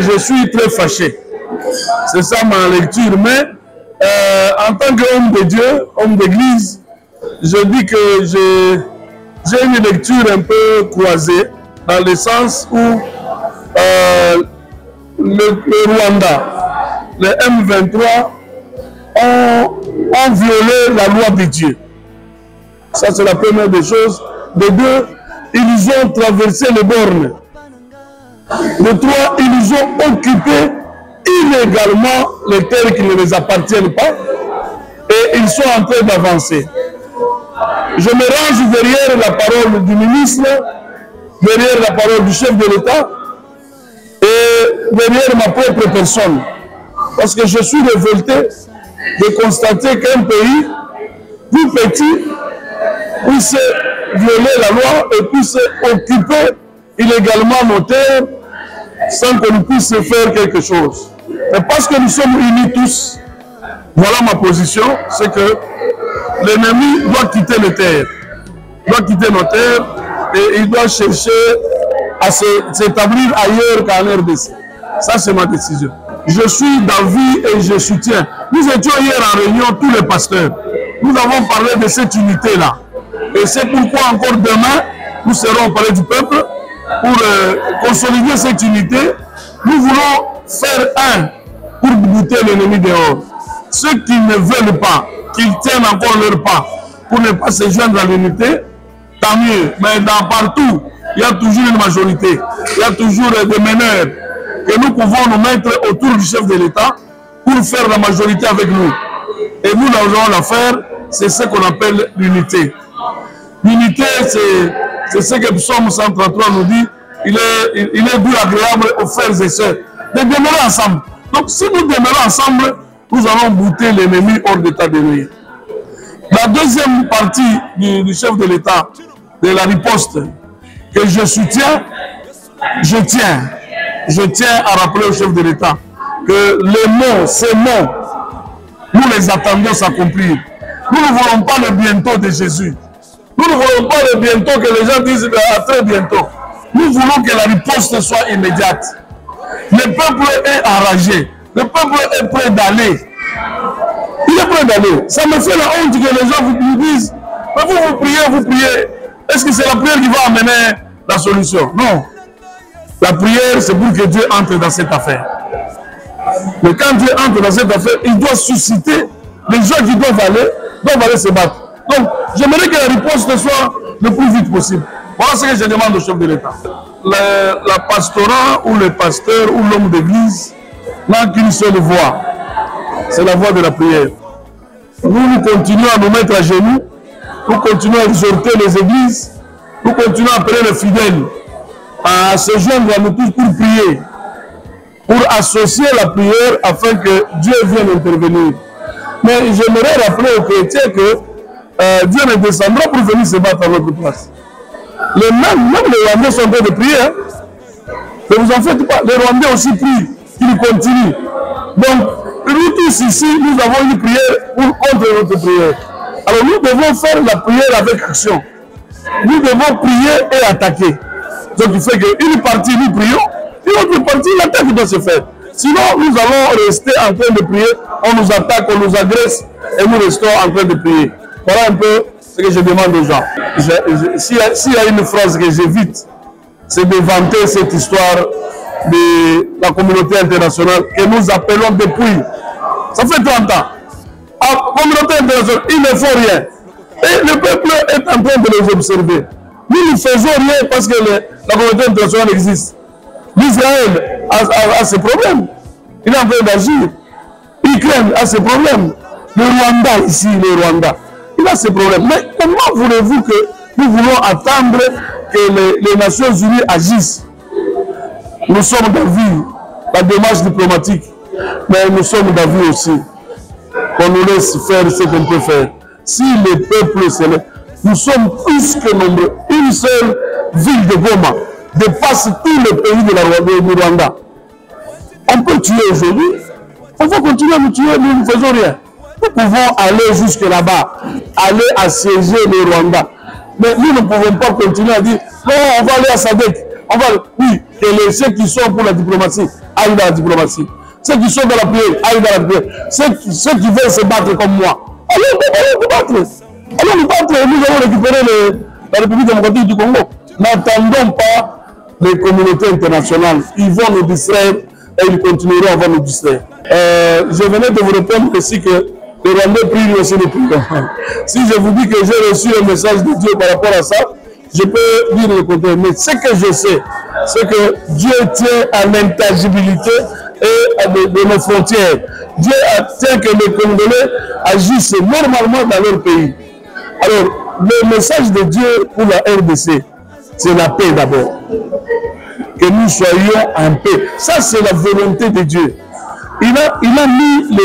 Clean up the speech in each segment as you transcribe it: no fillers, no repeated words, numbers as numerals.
Je suis très fâché. C'est ça ma lecture. Mais en tant qu'homme de Dieu, homme d'église, je dis que j'ai une lecture un peu croisée, dans le sens où le Rwanda, le M23 ont violé la loi de Dieu. Ça, c'est la première des choses. De deux, ils ont traversé les bornes. De trois, ils ont occupé illégalement les terres qui ne les appartiennent pas et ils sont en train d'avancer. Je me range derrière la parole du ministre, derrière la parole du chef de l'État et derrière ma propre personne. Parce que je suis révolté de constater qu'un pays plus petit puisse violer la loi et puisse occuper illégalement nos terres sans qu'on puisse faire quelque chose. Et parce que nous sommes unis tous, voilà ma position, c'est que l'ennemi doit quitter les terres. Il doit quitter nos terres et il doit chercher à s'établir ailleurs qu'en RDC. Ça, c'est ma décision. Je suis d'avis et je soutiens. Nous étions hier en réunion, tous les pasteurs. Nous avons parlé de cette unité-là. Et c'est pourquoi encore demain, nous serons au Palais du Peuple pour consolider cette unité. Nous voulons faire un pour buter l'ennemi dehors. Ceux qui ne veulent pas, qui tiennent encore leur pas pour ne pas se joindre à l'unité, tant mieux. Mais partout, il y a toujours une majorité. Il y a toujours des meneurs que nous pouvons nous mettre autour du chef de l'État pour faire la majorité avec nous. Et nous, nous allons la faire, c'est ce qu'on appelle l'unité. L'unité, c'est ce que Psaume 133 nous dit. Il est doux agréable aux frères et sœurs de demeurer ensemble. Donc, si nous demeurons ensemble, nous allons bouter l'ennemi hors d'état de nuire. La deuxième partie du chef de l'État, de la riposte, que je soutiens, je tiens à rappeler au chef de l'État que les mots, ces mots, nous les attendons s'accomplir. Nous ne voulons pas le bientôt de Jésus. Nous ne voulons pas le bientôt que les gens disent à très bientôt. Nous voulons que la riposte soit immédiate. Le peuple est enragé. Le peuple est prêt d'aller. Il est prêt d'aller. Ça me fait la honte que les gens vous disent, mais vous priez. Est-ce que c'est la prière qui va amener la solution? Non. La prière, c'est pour que Dieu entre dans cette affaire. Mais quand Dieu entre dans cette affaire, il doit susciter les gens qui doivent aller se battre. Donc, j'aimerais que la riposte soit le plus vite possible. Voilà ce que je demande au chef de l'État. La pastorat ou le pasteur ou l'homme d'église n'a qu'une seule voix. C'est la voix de la prière. Nous continuons à nous mettre à genoux. Nous continuons à exhorter les églises. Nous continuons à appeler les fidèles à se joindre à nous tous pour prier. Pour associer la prière afin que Dieu vienne intervenir. Mais j'aimerais rappeler aux chrétiens que Dieu ne descendra pour venir se battre à notre place. Même les Rwandais sont en train de prier. Hein? Ne vous en faites pas. Les Rwandais aussi prient. Ils continuent. Donc, nous tous ici, nous avons une prière contre notre prière. Alors nous devons faire la prière avec action. Nous devons prier et attaquer. Donc il fait qu'une partie nous prions, une autre partie l'attaque doit se faire. Sinon nous allons rester en train de prier, on nous attaque, on nous agresse et nous restons en train de prier. Voilà un peu ce que je demande aux gens. S'il y a une phrase que j'évite, c'est de vanter cette histoire de la communauté internationale que nous appelons depuis. Ça fait 30 ans. La communauté internationale, ils ne font rien. Et le peuple est en train de les observer. Nous ne faisons rien parce que la communauté internationale existe. L'Israël a ses problèmes. Il est en train d'agir. L'Ukraine a ses problèmes. Le Rwanda, ici, le Rwanda, il a ses problèmes. Mais comment voulez-vous que nous voulons attendre que les Nations Unies agissent? Nous sommes d'avis, la démarche diplomatique, mais nous sommes d'avis aussi qu'on nous laisse faire ce qu'on peut faire. Si les peuples se lèvent, nous sommes plus que nombreux. Une seule ville de Goma dépasse tous les pays du Rwanda. On peut tuer aujourd'hui, on va continuer à nous tuer, nous ne faisons rien. Nous pouvons aller jusque là-bas, aller assiéger le Rwanda. Mais nous ne pouvons pas continuer à dire, non, on va aller à Sadek. Oui, que ceux qui sont pour la diplomatie aillent dans la diplomatie. Ceux qui sont dans la prière, aillent dans la prière. Ceux qui veulent se battre comme moi, allons nous battre. Allons nous battre, nous allons récupérer la République démocratique du Congo. N'attendons pas les communautés internationales. Ils vont nous distraire et ils continueront à nous distraire. Je venais de vous répondre aussi que les Rwandais prient aussi les prières. Si je vous dis que j'ai reçu un message de Dieu par rapport à ça, je peux dire le contraire. Mais ce que je sais, c'est que Dieu tient à l'intangibilité et de nos frontières. Dieu tient que les Congolais agissent normalement dans leur pays. Alors, le message de Dieu pour la RDC, c'est la paix d'abord. Que nous soyons en paix. Ça, c'est la volonté de Dieu. Il a mis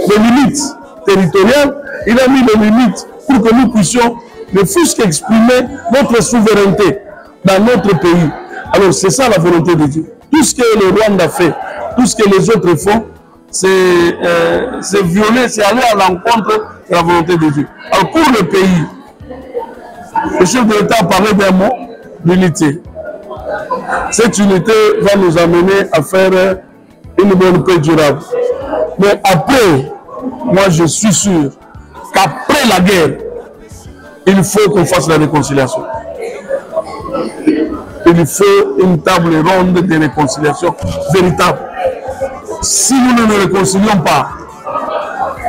les limites territoriales, il a mis les limites pour que nous puissions ne fût-ce qu'exprimer notre souveraineté dans notre pays. Alors, c'est ça la volonté de Dieu. Tout ce que le Rwanda fait, tout ce que les autres font, c'est violer, c'est aller à l'encontre de la volonté de Dieu. Alors, pour le pays, le chef de l'État a parlé d'un mot, l'unité. Cette unité va nous amener à faire une bonne paix durable. Mais après, moi je suis sûr qu'après la guerre, il faut qu'on fasse la réconciliation. Il faut une table ronde de réconciliation véritable. Si nous ne nous réconcilions pas,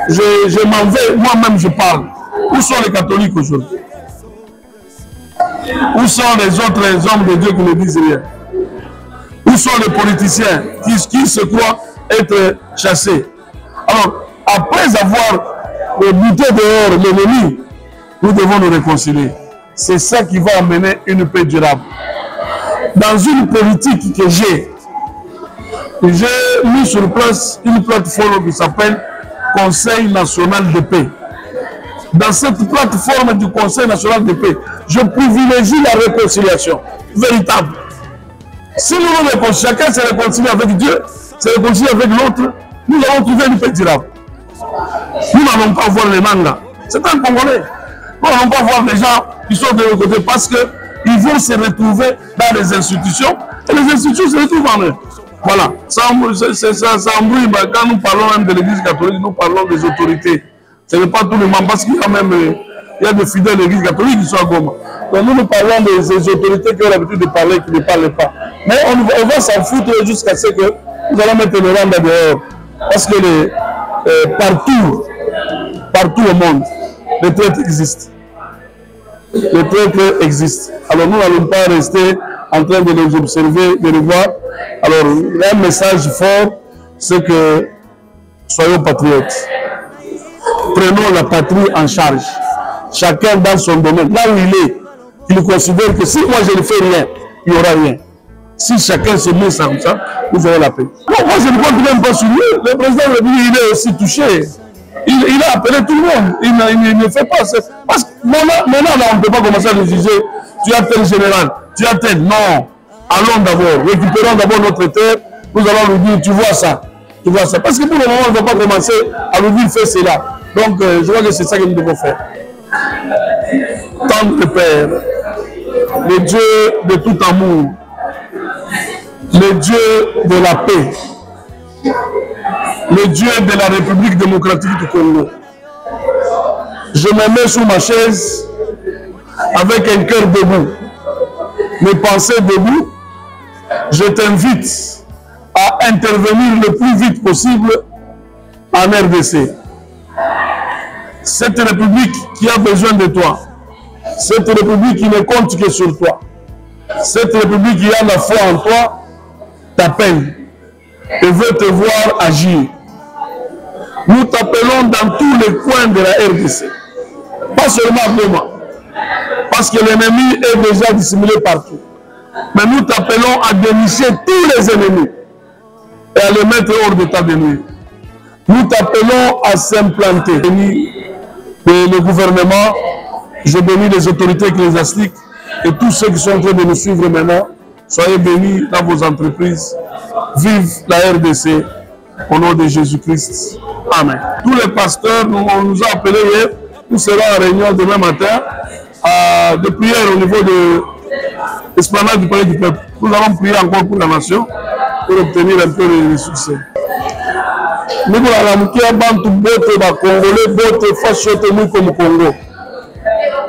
je m'en vais, moi-même je parle. Où sont les catholiques aujourd'hui? Où sont les autres hommes de Dieu qui ne disent rien? Où sont les politiciens qui se croient être chassés? Alors, après avoir buté dehors l'ennemi, nous devons nous réconcilier. C'est ça qui va amener une paix durable. Dans une politique que j'ai mis sur place une plateforme qui s'appelle Conseil national de paix. Dans cette plateforme du Conseil national de paix, je privilégie la réconciliation véritable. Si nous réconcilions, chacun se réconcilie avec Dieu, se réconcilie avec l'autre, nous allons trouver une paix durable. Nous n'allons pas voir les mangas. C'est un Congolais. Nous n'allons pas voir les gens qui sont de l'autre côté parce qu'ils vont se retrouver dans les institutions et les institutions se retrouvent en eux. Voilà. Ça embrouille. Quand nous parlons même de l'Église catholique, nous parlons des autorités. Ce n'est pas tout le monde parce qu'il y a même des fidèles de l'Église catholique qui sont à Goma. Donc nous parlons des autorités qui ont l'habitude de parler et qui ne parlent pas. Mais on va s'en foutre jusqu'à ce que nous allons mettre le Rwanda dehors. Parce que partout au monde, les traites existent. Les traites existent. Alors nous n'allons pas rester en train de les observer, de les voir. Alors un message fort, c'est que soyons patriotes. Prenons la patrie en charge. Chacun dans son domaine. Là où il considère que si moi je ne fais rien, il n'y aura rien. Si chacun se met comme ça, vous aurez la paix. Bon, moi je ne compte même pas sur lui. Le président de la République, il est aussi touché. Il a appelé tout le monde. Il ne fait pas. Parce que maintenant, là, on ne peut pas commencer à le juger. Tu as tel général, tu as tel. Non. Allons d'abord, récupérons d'abord notre terre. Nous allons lui dire, tu vois ça. Tu vois ça. Parce que pour le moment, on ne va pas commencer à lui dire, fais cela. Donc, je vois que c'est ça que nous devons faire. Tendre le Père, le Dieu de tout amour, le Dieu de la paix, le Dieu de la République démocratique du Congo. Je me mets sur ma chaise avec un cœur debout, mes pensées debout. Je t'invite à intervenir le plus vite possible en RDC. Cette République qui a besoin de toi, cette République qui ne compte que sur toi, cette République qui a la foi en toi, t'appelle et veut te voir agir. Nous t'appelons dans tous les coins de la RDC, pas seulement à Goma, parce que l'ennemi est déjà dissimulé partout. Mais nous t'appelons à dénicher tous les ennemis et à les mettre hors d'état de nuire. Nous t'appelons à s'implanter. Le gouvernement, je bénis les autorités ecclésiastiques et tous ceux qui sont en train de nous suivre maintenant. Soyez bénis dans vos entreprises. Vive la RDC au nom de Jésus-Christ. Amen. Tous les pasteurs, on nous a appelés hier. Nous serons en réunion demain matin de prière au niveau de l'esplanade du palais du peuple. Nous allons prier encore pour la nation. pour obtenir un peu de succès. Nous avons bantu bote ba Congolais bote face au Témou comme Congo.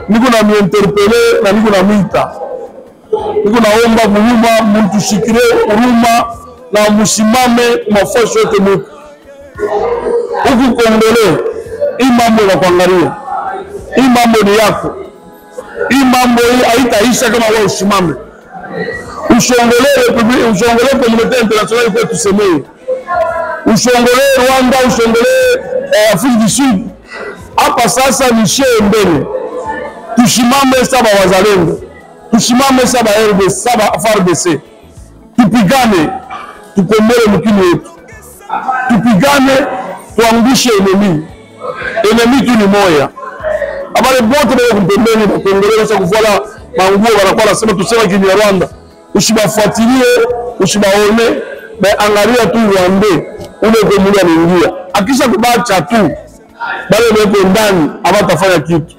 Nous avons interpellé na nous avons mita. Nous avons omba muntu shikire uruma na musimame mafasho au Témou. Huku Congolais imambo na kuangalia. Imambo ni yako. Imambo hii haitaisha kama wewe usimame. Ushongole communauté internationale kwa tusemee. Ushongole Rwanda, ushongole Afrique du Sud. Hapa sasa ni shee mbele. Tushimame saba wazalendo. Tushimame saba RDC, saba FARDC. Tupigane, tukomboe mkini wetu. Tupigane, tuangushe enemi. Enemi tu ni moya. Abale bote bako kumpembeni na kuongelea kufuala manguo wanakuwa nasema tusema Kinyarwanda. Usibafuatilie, usibaone, angalia tu Rwanda ule komuni anaingia. Akisha kubacha tu bale weko ndani abatafanya kitu.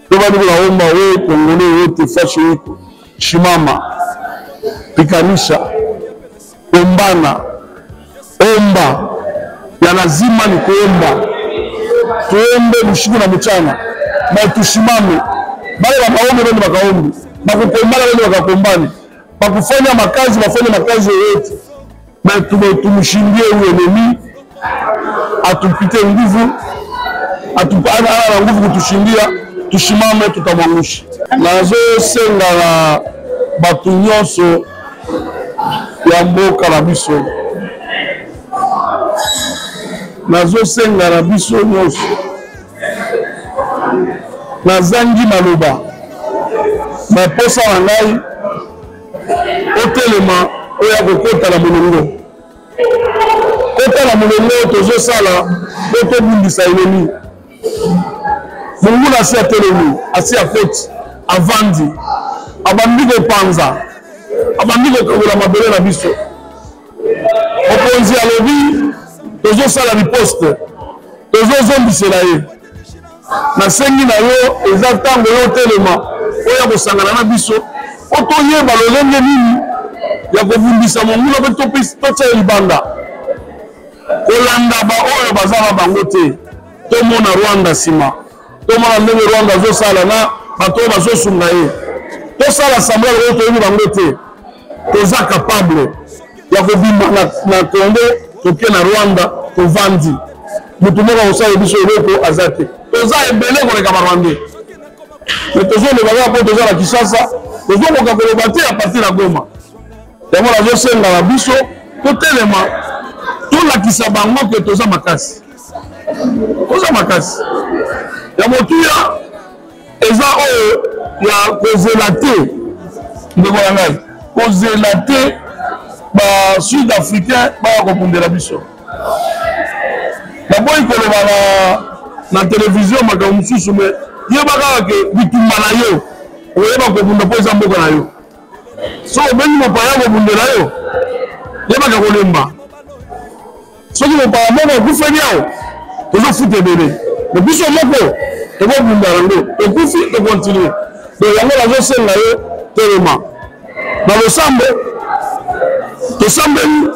Ndio bado naomba wewe Kongole wote fashi wiko. Shimama. Pikanisha. Ombana. Omba. Ya lazima ni kuomba. Tuombe usiku na mchana. Na tusimame. Bale wakaombe ndio wakaombe. Bakukombana ndio wakakombane. Bakufanya makazi wafanye makazi yote. Na tumshindie huyo enemi. Atupite nguvu. Atupana na nguvu kutushindia. Tushimame tutamwangusha. Nazo senga na batu nyonso ya mboka na biso. Nazo senga na biso nyonso. Nazangi maloba. Ma posa wangai otelema oya kokota na molongo. Kota na molongo tozo sala oto bundisa enemi. Mungu nasi ya telemi, asi ya koti, avandi, abandiko panza, abandiko kabula mabele na biso. Oponzi alobi, tozo sala riposte, tozo zombisela ye. Na sengi na yo, eza tango yo telema, oya kosangana na biso, oto yeba lolenge nini, ya kovundisa Mungu na beto tocha libanda. Kolanda ba oyo bazaba bango te, tomona Rwanda sima. Tomona ndenge Rwanda zo sala na bato bazo sunga ye. To sala assemblée oyo toyebi bango te. Toza capable ya kobima na Congo, toke na Rwanda, tovandi. Mutu moko osala biso eloko azate. Toza ebele koleka ba Rwandais. Mais tozo le baba po toza na Kinshasa, tozo koka koloba te a partir na Goma. Yango nazo senga na biso, totelema. Tolakisa bango ke toza makasi. Toza makasi. Ya motuya eza oyo ya kozela te ndeko na ngai kozela te ba sud africain baya kobundela biso baboyi koloba na televizio makambo mosusu me yeba kaka ke bitumba na yo oyeba kobunda mpo eza mboka na yo so obengi mopaya kobundela yo yebaka kolemba soki mopaya moko okufeli awo tozofuta ebele me biso moko tokobunda yango tokufi tokontinue donc yango nazosenga yo telema na losambo tosambeli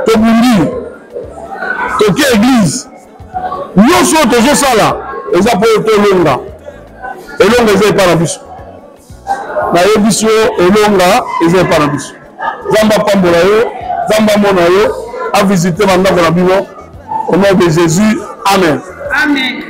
tobundi toke église nyonso oyo tozosala eza mpo tolonga elonga eza epa na biso nayebi so elonga eza epa na biso nzambe apambola yo nzambe amona yo avisite bandako na bino au nom de Jésus amen. Amen.